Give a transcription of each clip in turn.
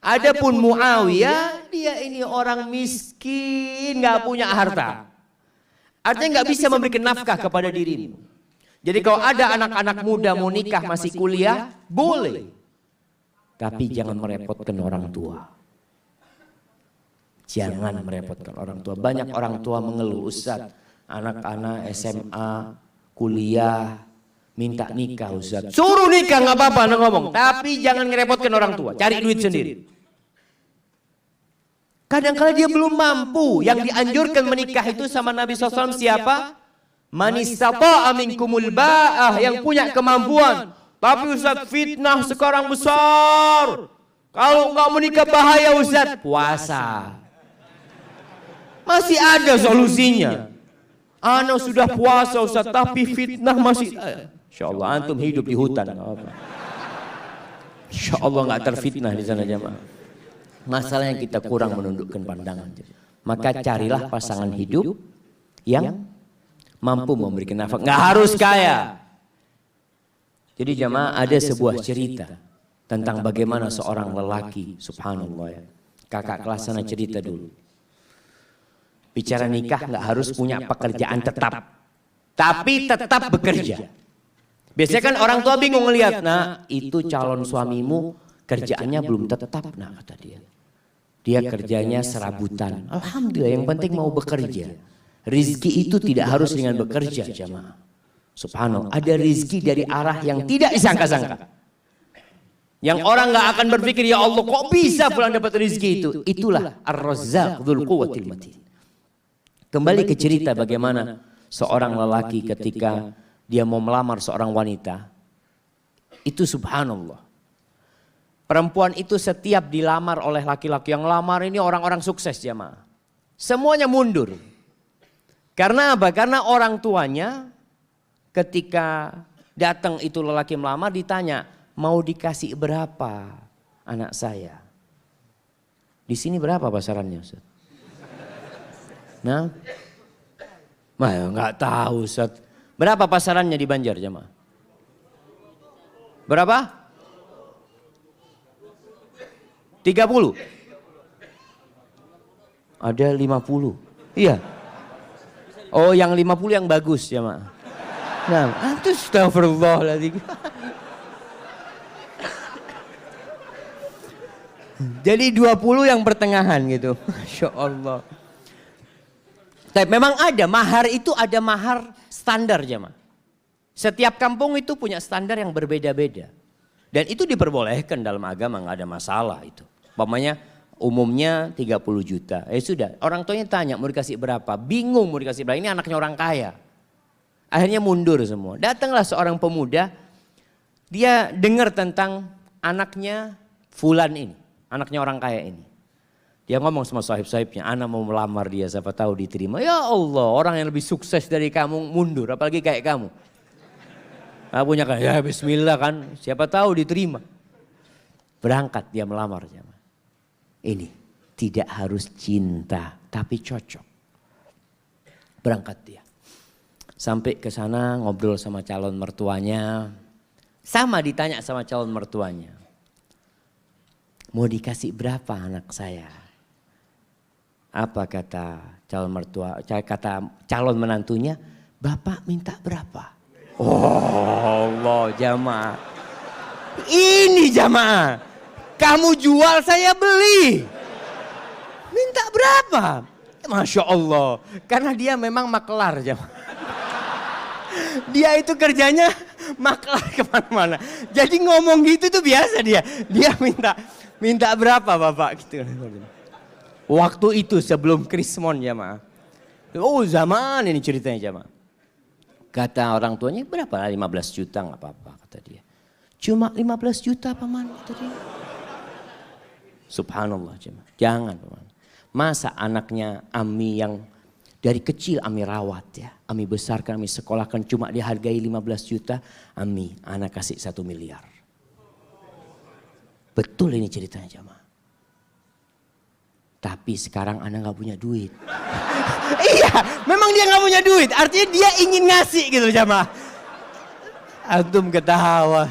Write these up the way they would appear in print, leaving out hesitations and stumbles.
Adapun Muawiyah, dia ini orang miskin, nggak punya harta. Artinya nggak bisa memberikan nafkah kepada dirimu. Jadi kalau ada anak-anak muda mau nikah masih kuliah, boleh. Tapi jangan merepotkan orang tua. Jangan merepotkan orang tua. Banyak orang tua mengeluh, Ustaz, anak-anak SMA, kuliah, minta nikah Ustaz. Suruh nikah nggak apa-apa, ngomong. Tapi jangan ngerepotkan orang tua, cari duit sendiri. Kadang-kadang dia belum mampu. Yang dianjurkan menikah itu sama Nabi SAW siapa? Man istata'a minkumul ba'ah, yang punya kemampuan. Tapi Ustaz, fitnah sekarang besar. Kalau nggak menikah bahaya Ustaz. Puasa. Masih ada solusinya. Ana sudah puasa Ustaz, tapi fitnah masih. Insya Allah antum hidup di hutan. Insya Allah nggak terfitnah di sana jemaah. Masalahnya kita kurang menundukkan pandangan. Maka carilah pasangan hidup yang mampu memberikan nafkah. Nggak harus kaya. Jadi jemaah, ada sebuah cerita tentang bagaimana seorang lelaki, subhanallah ya. Kakak kelas sana cerita dulu. Bicara nikah nggak harus punya pekerjaan tetap, tapi tetap bekerja. Biasanya kan orang tua bingung ngelihat, nah itu calon suamimu kerjaannya belum tetap, nah kata dia. Dia kerjanya serabutan. Alhamdulillah, yang penting mau bekerja. Rizki itu tidak harus dengan bekerja jamaah. Subhanallah, ada rizki dari arah yang tidak disangka-sangka. Yang orang nggak akan berpikir, ya Allah kok bisa pulang dapat rizki itu. Itulah Ar-Razzaq Dzul Quwwatil Matin. Kembali ke cerita bagaimana seorang lelaki ketika dia mau melamar seorang wanita. Itu subhanallah. Perempuan itu setiap dilamar oleh laki-laki, yang lamar ini orang-orang sukses jamaah. Semuanya mundur. Karena apa? Karena orang tuanya ketika datang itu lelaki melamar ditanya, mau dikasih berapa anak saya? Di sini berapa pasarannya Ustaz? Nah, nggak tahu Ustaz. Berapa pasarannya di Banjar jemaah? Berapa? 30? Ada 50? Iya. Oh yang 50 yang bagus jemaah. Nah, astagfirullahaladzim. Jadi 20 yang pertengahan gitu. Masya Allah. Tapi memang ada mahar, itu ada mahar standar jemaah. Setiap kampung itu punya standar yang berbeda-beda. Dan itu diperbolehkan dalam agama, nggak ada masalah itu. Umpamanya umumnya 30 juta. Sudah, orang tuanya tanya mau dikasih berapa. Bingung mau dikasih berapa, ini anaknya orang kaya. Akhirnya mundur semua. Datanglah seorang pemuda, dia dengar tentang anaknya Fulan ini. Anaknya orang kaya ini. Dia ngomong sama sahib-sahibnya, anak mau melamar dia, siapa tahu diterima. Ya Allah, orang yang lebih sukses dari kamu mundur, apalagi kayak kamu. Nah, punya kan, ya bismillah kan, siapa tahu diterima. Berangkat dia melamar. Ini tidak harus cinta, tapi cocok. Berangkat dia. Sampai ke sana ngobrol sama calon mertuanya. Sama ditanya sama calon mertuanya. Mau dikasih berapa anak saya? Apa kata calon mertua, kata calon menantunya, Bapak minta berapa? Oh Allah jamaah. Ini jamaah. Kamu jual saya beli. Minta berapa? Masya Allah. Karena dia memang maklar jamaah. Dia itu kerjanya maklar kemana-mana. Jadi ngomong gitu tuh biasa dia. Dia minta berapa Bapak gitu. Waktu itu sebelum Krismon jamaah. Oh zaman ini ceritanya jamaah. Kata orang tuanya berapa? 15 juta nggak apa-apa kata dia. Cuma 15 juta paman kata dia. Subhanallah jemaah. Jangan paman. Masa anaknya Ami yang dari kecil Ami rawat ya. Ami besarkan, Ami sekolahkan cuma dihargai 15 juta. Ami anak kasih 1 miliar. Betul ini ceritanya jemaah. Tapi sekarang anak gak punya duit. Iya, memang dia nggak punya duit. Artinya dia ingin ngasih gitu jamaah. Antum ketawa.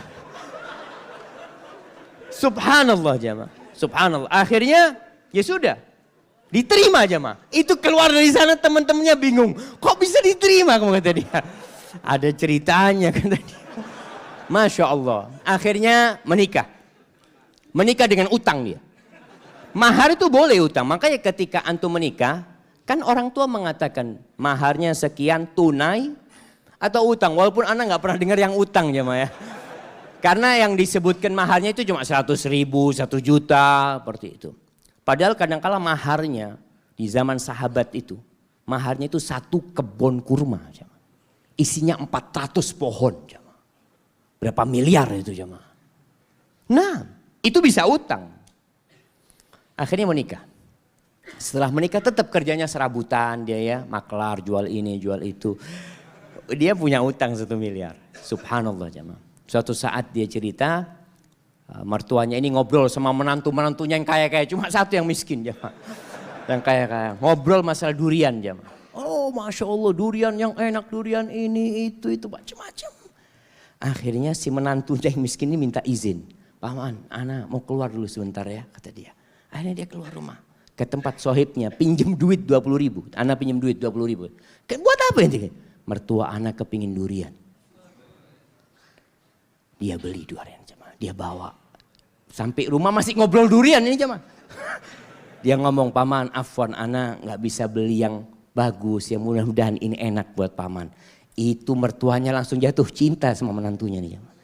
Subhanallah jamaah. Subhanallah. Akhirnya ya sudah. Diterima jamaah. Itu keluar dari sana teman-temannya bingung. Kok bisa diterima kamu kata dia. Ada ceritanya kata dia. Masya Allah. Akhirnya menikah. Menikah dengan utang dia. Mahar itu boleh utang. Makanya ketika antum menikah. Kan orang tua mengatakan maharnya sekian tunai atau utang. Walaupun anak nggak pernah dengar yang utang jamaah ya. Karena yang disebutkan maharnya itu cuma 100.000, 1 juta seperti itu. Padahal kadang-kala maharnya di zaman sahabat itu. Maharnya itu 1 kebun kurma jamaah. Isinya 400 pohon jamaah. Berapa miliar itu jamaah. Nah itu bisa utang. Akhirnya menikah. Setelah menikah tetap kerjanya serabutan dia ya. Maklar jual ini jual itu. Dia punya utang 1 miliar. Subhanallah jamaah. Suatu saat dia cerita. Mertuanya ini ngobrol sama menantu-menantunya yang kaya-kaya. Cuma satu yang miskin jamaah. Yang kaya-kaya. Ngobrol masalah durian jamaah. Oh Masya Allah durian yang enak. Durian ini itu macam-macam. Akhirnya si menantunya yang miskin ini minta izin. Paman, Ana mau keluar dulu sebentar ya kata dia. Akhirnya dia keluar rumah. Ke tempat sohibnya, pinjem duit 20.000. Anak pinjem duit 20.000. Buat apa ini? Mertua anak kepingin durian. Dia beli durian jemaah. Dia bawa. Sampai rumah masih ngobrol durian ini jemaah. Dia ngomong, paman afwan anak gak bisa beli yang bagus. Yang mudah-mudahan ini enak buat paman. Itu mertuanya langsung jatuh cinta sama menantunya nih jemaah.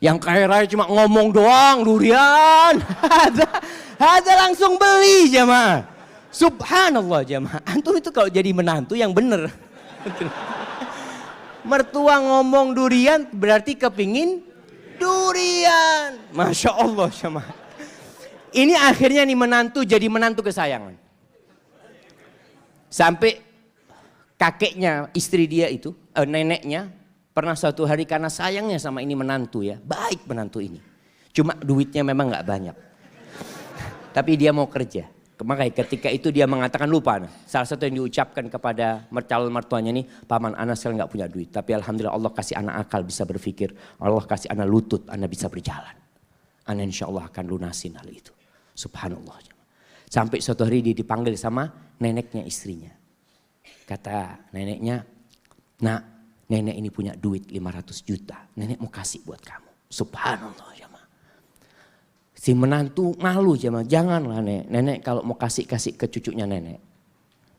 Yang kaya raya cuma ngomong doang durian. Ada langsung beli jamaah. Subhanallah jamaah. Antum itu kalau jadi menantu yang bener. Mertua ngomong durian berarti kepingin durian. Masya Allah jamaah. Ini akhirnya nih menantu jadi menantu kesayangan. Sampai kakeknya istri dia itu, neneknya. Pernah suatu hari karena sayangnya sama ini menantu ya. Baik menantu ini. Cuma duitnya memang gak banyak. Tapi dia mau kerja. Makanya ketika itu dia mengatakan lupa. Salah satu yang diucapkan kepada calon mertuanya ini. Paman anak sekarang gak punya duit. Tapi alhamdulillah Allah kasih anak akal bisa berpikir. Allah kasih anak lutut, anak bisa berjalan. Anak insya Allah akan lunasin hal itu. Subhanallah. Sampai suatu hari dia dipanggil sama neneknya istrinya. Kata neneknya, nak nenek ini punya duit 500 juta. Nenek mau kasih buat kamu. Subhanallah jamaah. Si menantu malu jamaah. Janganlah nenek kalau mau kasih ke cucunya nenek.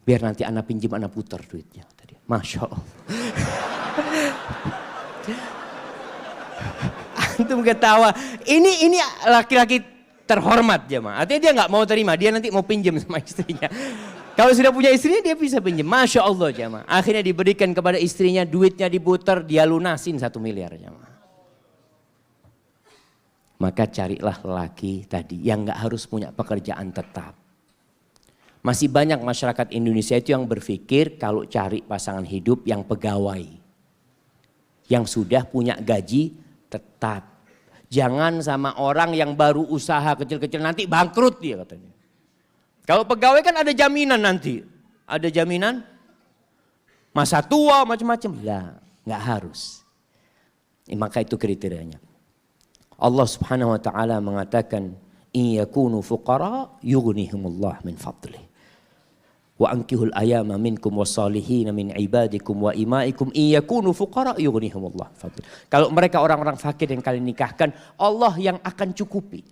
Biar nanti anak pinjam anak putar duitnya. Masya Allah. Antum ketawa. Ini laki-laki terhormat jamaah. Artinya dia gak mau terima. Dia nanti mau pinjam sama istrinya. Kalau sudah punya istrinya dia bisa pinjam. Masya Allah jamaah. Akhirnya diberikan kepada istrinya duitnya diputar. Dia lunasin 1 miliar jamaah. Maka carilah lelaki tadi yang gak harus punya pekerjaan tetap. Masih banyak masyarakat Indonesia itu yang berpikir kalau cari pasangan hidup yang pegawai. Yang sudah punya gaji tetap. Jangan sama orang yang baru usaha kecil-kecil nanti bangkrut dia katanya. Kalau pegawai kan ada jaminan nanti. Ada jaminan masa tua macam-macam. Lah, nggak harus. Maka itu kriterianya. Allah Subhanahu wa taala mengatakan, "In yakunu fuqara yughnihimullah min fadlih. Wa ankihul ayama minkum wassalihin min ibadikum wa imaikum in yakunu fuqara yughnihimullah fadlih." Kalau mereka orang-orang fakir yang kalian nikahkan, Allah yang akan cukupi.